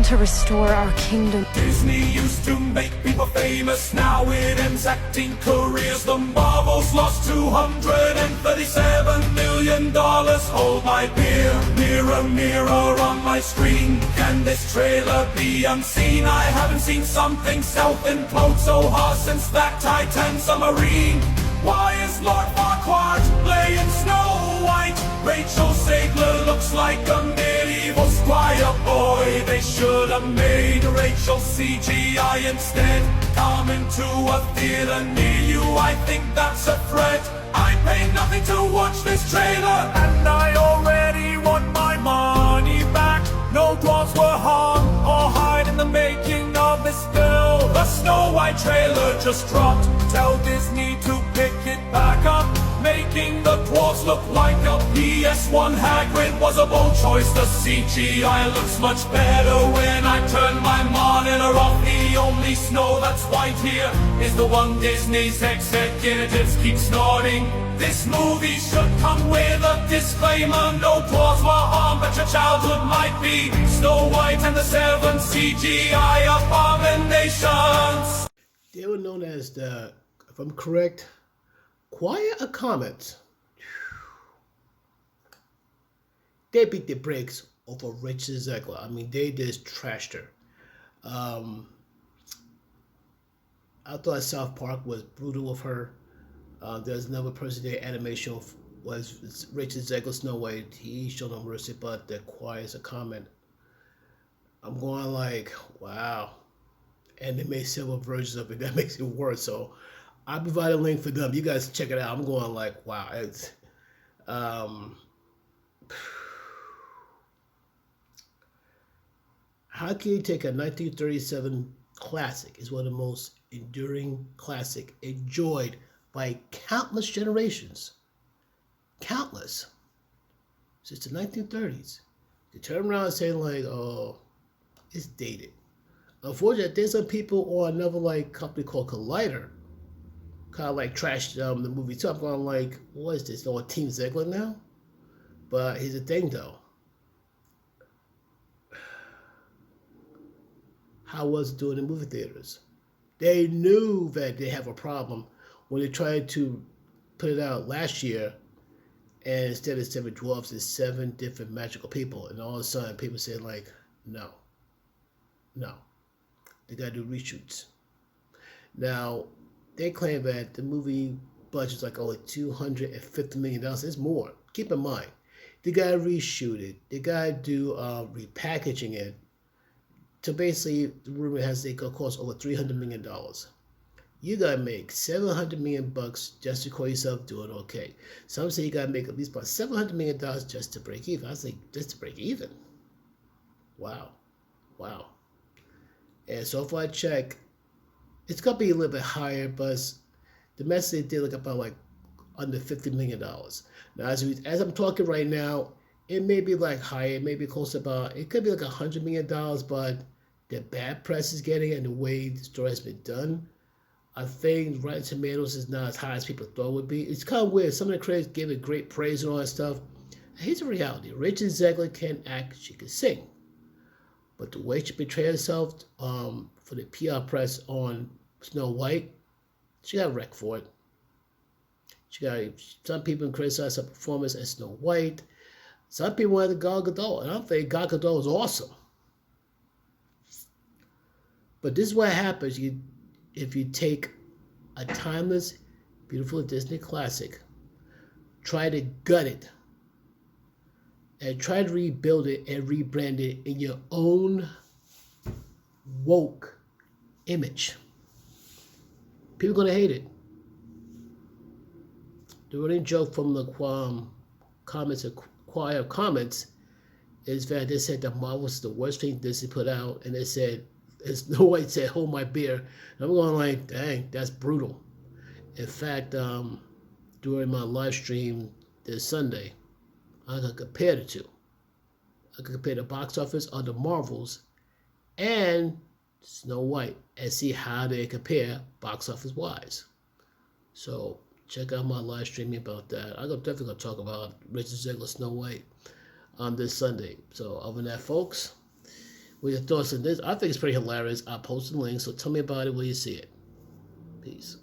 to restore our kingdom. Disney used to make people famous, now it ends acting careers. The Marvels lost $237 million. Hold my beer, mirror, mirror on my screen. Can this trailer be unseen? I haven't seen something self-implode so hard since that Titan submarine. Why is Lord Farquaad playing Snow White? Rachel Zegler looks like a medieval squire. Boy, they should have made Rachel CGI instead. Coming to a theater near you, I think that's a threat. I paid nothing to watch this trailer, and I already want my money back. No dwarfs were harmed or hide in the making of this film. The Snow White trailer just dropped. Tell Disney to pick it back up, making the dwarfs look like a PS1. Hagrid was a bold choice. The CGI looks much better when I turn my monitor off. The only snow that's white here is the one Disney's executives keep snorting. This movie should come with a disclaimer. No dwarfs were harmed, but your childhood might be. Snow White and the 7 CGI abominations. They were known as the, if I'm correct, Choir of Comets. They beat the brakes off of Rachel Zegler. I mean, they just trashed her. I thought South Park was brutal with her. There's another person there, animation was Rachel Zegler, Snow White. He showed no mercy, but the Choir of Comet. I'm going like, wow. And they made several versions of it. That makes it worse. So I'll provide a link for them. You guys check it out. I'm going like, wow. It's, how can you take a 1937 classic? It's one of the most enduring classic, enjoyed by countless generations. Countless. Since the 1930s. To turn around and say like, oh, it's dated. Unfortunately, there's some people on another like company called Collider, kind of like trashed the movie too. I'm going like, what is this? Oh, Team Zegler now? But here's the thing though. How was it doing in movie theaters? They knew that they have a problem when they tried to put it out last year, and instead of 7 dwarfs, it's 7 different magical people, and all of a sudden people said like, no. They gotta do reshoots. Now, they claim that the movie budget's like only $250 million. It's more. Keep in mind, they gotta reshoot it. They gotta do repackaging it. So basically, the rumor has it could cost over $300 million. You gotta make $700 million just to call yourself doing okay. Some say you gotta make at least about $700 million just to break even. I say just to break even. Wow. And so if I check, it's gonna be a little bit higher, but the message did look about like under $50 million. Now, as I'm talking right now, it may be like higher, it may be close to about, it could be like $100 million, but the bad press is getting it and the way the story has been done, I think Rotten Tomatoes is not as high as people thought it would be. It's kind of weird. Some of the critics gave it great praise and all that stuff. Here's the reality. Rachel Zegler can act, she can sing. But the way she portrayed herself for the PR press on Snow White, she got wrecked for it. Some people criticize her performance as Snow White. Some people wanted Gal Gadot, and I think Gal Gadot was awesome. But this is what happens if you take a timeless, beautiful Disney classic, try to gut it, and try to rebuild it and rebrand it in your own woke image. People are going to hate it. The running joke from the comments, a choir of comments, is that they said that Marvel was the worst thing Disney put out, and they said, Snow White said, hold my beer. And I'm going like, dang, that's brutal. In fact, during my live stream this Sunday, I could compare the two. I could compare the box office of the Marvels and Snow White and see how they compare box office wise. So check out my live streaming about that. I'm definitely going to talk about Rachel Zegler, Snow White this Sunday. So other than that, folks, What your thoughts on this? I think it's pretty hilarious. I'll post the link, so tell me about it when you see it. Peace.